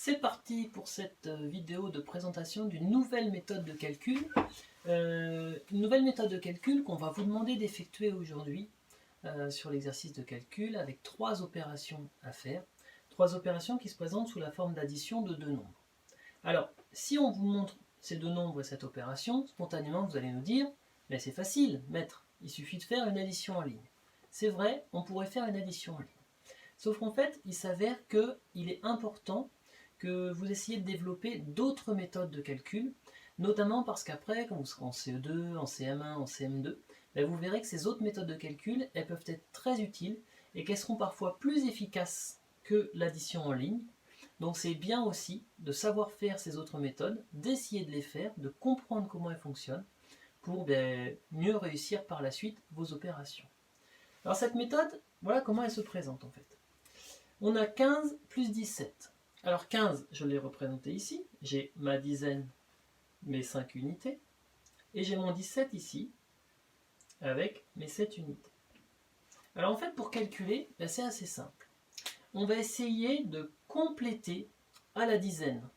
C'est parti pour cette vidéo de présentation d'une nouvelle méthode de calcul. Une nouvelle méthode de calcul qu'on va vous demander d'effectuer aujourd'hui sur l'exercice de calcul avec 3 opérations à faire. 3 opérations qui se présentent sous la forme d'addition de 2 nombres. Alors, si on vous montre ces 2 nombres et cette opération, spontanément vous allez nous dire « mais c'est facile, maître, il suffit de faire une addition en ligne ». C'est vrai, on pourrait faire une addition en ligne. Sauf qu'en fait, il s'avère qu'il est important que vous essayez de développer d'autres méthodes de calcul, notamment parce qu'après, quand vous serez en CE2, en CM1, en CM2, vous verrez que ces autres méthodes de calcul, elles peuvent être très utiles et qu'elles seront parfois plus efficaces que l'addition en ligne. Donc c'est bien aussi de savoir faire ces autres méthodes, d'essayer de les faire, de comprendre comment elles fonctionnent pour mieux réussir par la suite vos opérations. Alors cette méthode, voilà comment elle se présente en fait. On a 15 plus 17. Alors 15, je l'ai représenté ici. J'ai ma dizaine, mes 5 unités. Et j'ai mon 17 ici, avec mes 7 unités. Alors en fait, pour calculer, c'est assez simple. On va essayer de compléter à la dizaine.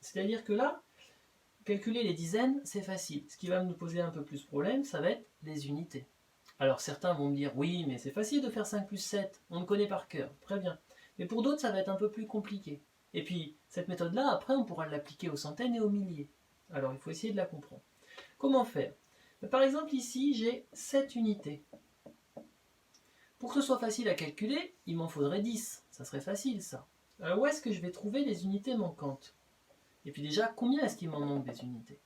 C'est-à-dire que là, calculer les dizaines, c'est facile. Ce qui va nous poser un peu plus de problème, ça va être les unités. Alors certains vont me dire, oui, mais c'est facile de faire 5 plus 7, on le connaît par cœur, très bien. Mais pour d'autres, ça va être un peu plus compliqué. Et puis, cette méthode-là, après, on pourra l'appliquer aux centaines et aux milliers. Alors, il faut essayer de la comprendre. Comment faire? Par exemple, ici, j'ai 7 unités. Pour que ce soit facile à calculer, il m'en faudrait 10. Ça serait facile, ça. Alors, où est-ce que je vais trouver les unités manquantes? Et puis déjà, combien est-ce qu'il m'en manque des unités?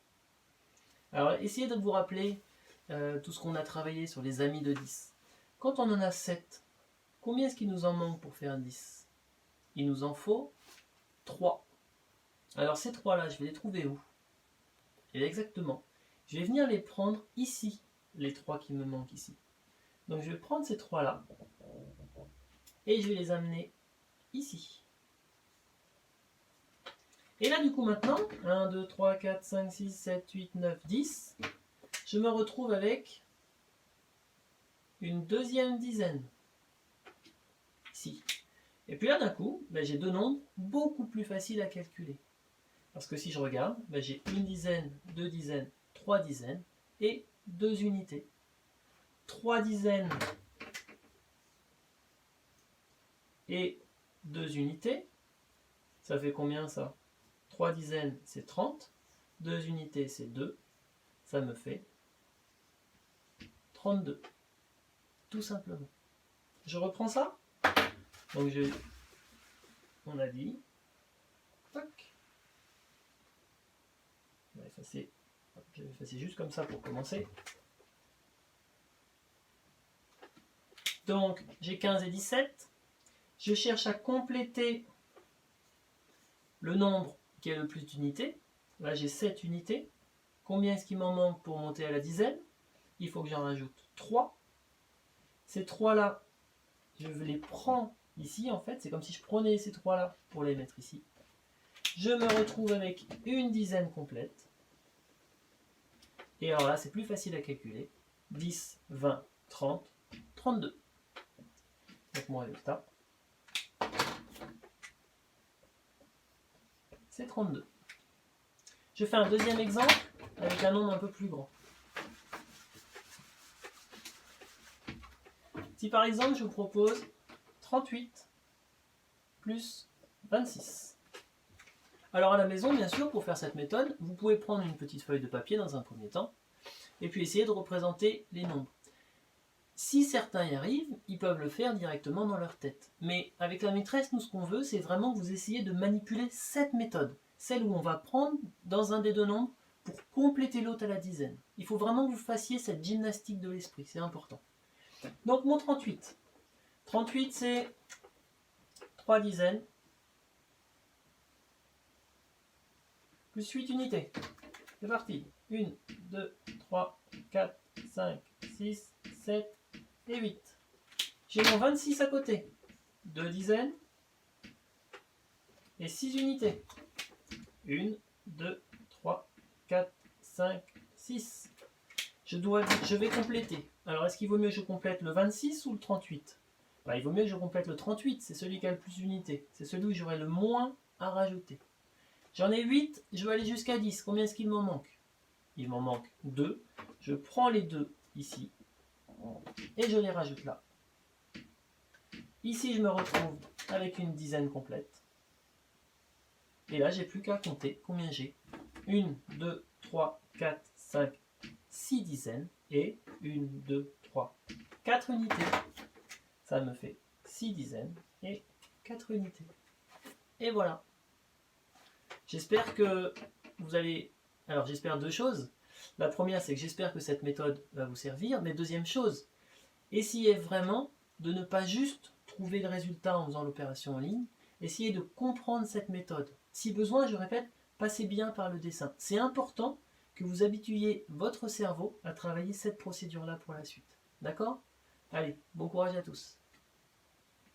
Alors, essayez de vous rappeler tout ce qu'on a travaillé sur les amis de 10. Quand on en a 7, combien est-ce qu'il nous en manque pour faire 10? Il nous en faut 3. Alors ces 3-là, je vais les trouver où? Et exactement, je vais venir les prendre ici, les 3 qui me manquent ici. Donc je vais prendre ces 3-là, et je vais les amener ici. Et là du coup maintenant, 1, 2, 3, 4, 5, 6, 7, 8, 9, 10, je me retrouve avec une deuxième dizaine, ici. Et puis là d'un coup, j'ai 2 nombres beaucoup plus faciles à calculer. Parce que si je regarde, j'ai une dizaine, 2 dizaines, 3 dizaines et 2 unités. 3 dizaines et 2 unités, ça fait combien ça? 3 dizaines c'est 30, 2 unités c'est 2, ça me fait 32. Tout simplement. Je reprends ça. Donc on a dit, tac. Je vais effacer juste comme ça pour commencer. Donc j'ai 15 et 17. Je cherche à compléter le nombre qui a le plus d'unités. Là j'ai 7 unités. Combien est-ce qu'il m'en manque pour monter à la dizaine? Il faut que j'en rajoute 3. Ces 3-là, je les prends ici en fait. C'est comme si je prenais ces 3-là pour les mettre ici. Je me retrouve avec une dizaine complète. Et alors là, c'est plus facile à calculer. 10, 20, 30, 32. Donc mon résultat, c'est 32. Je fais un deuxième exemple avec un nombre un peu plus grand. Si par exemple je vous propose 38 plus 26. Alors à la maison, bien sûr, pour faire cette méthode, vous pouvez prendre une petite feuille de papier dans un premier temps, et puis essayer de représenter les nombres. Si certains y arrivent, ils peuvent le faire directement dans leur tête. Mais avec la maîtresse, nous ce qu'on veut, c'est vraiment que vous essayiez de manipuler cette méthode, celle où on va prendre dans un des 2 nombres pour compléter l'autre à la dizaine. Il faut vraiment que vous fassiez cette gymnastique de l'esprit, c'est important. Donc mon 38. 38 c'est 3 dizaines plus 8 unités. C'est parti. 1, 2, 3, 4, 5, 6, 7 et 8. J'ai mon 26 à côté. 2 dizaines et 6 unités. 1, 2, 3, 4, 5, 6. Je vais compléter. Alors, est-ce qu'il vaut mieux que je complète le 26 ou le 38? Il vaut mieux que je complète le 38. C'est celui qui a le plus d'unités. C'est celui où j'aurai le moins à rajouter. J'en ai 8, je vais aller jusqu'à 10. Combien est-ce qu'il m'en manque? Il m'en manque 2. Je prends les 2 ici et je les rajoute là. Ici, je me retrouve avec une dizaine complète. Et là, j'ai plus qu'à compter combien j'ai. 1, 2, 3, 4, 5, 6 dizaines. Et 1, 2, 3, 4 unités. Ça me fait 6 dizaines et 4 unités. Et voilà. J'espère que vous allez... Alors, j'espère 2 choses. La première, c'est que j'espère que cette méthode va vous servir. Mais deuxième chose, essayez vraiment de ne pas juste trouver le résultat en faisant l'opération en ligne. Essayez de comprendre cette méthode. Si besoin, je répète, passez bien par le dessin. C'est important que vous habituiez votre cerveau à travailler cette procédure-là pour la suite. D'accord? Allez, bon courage à tous.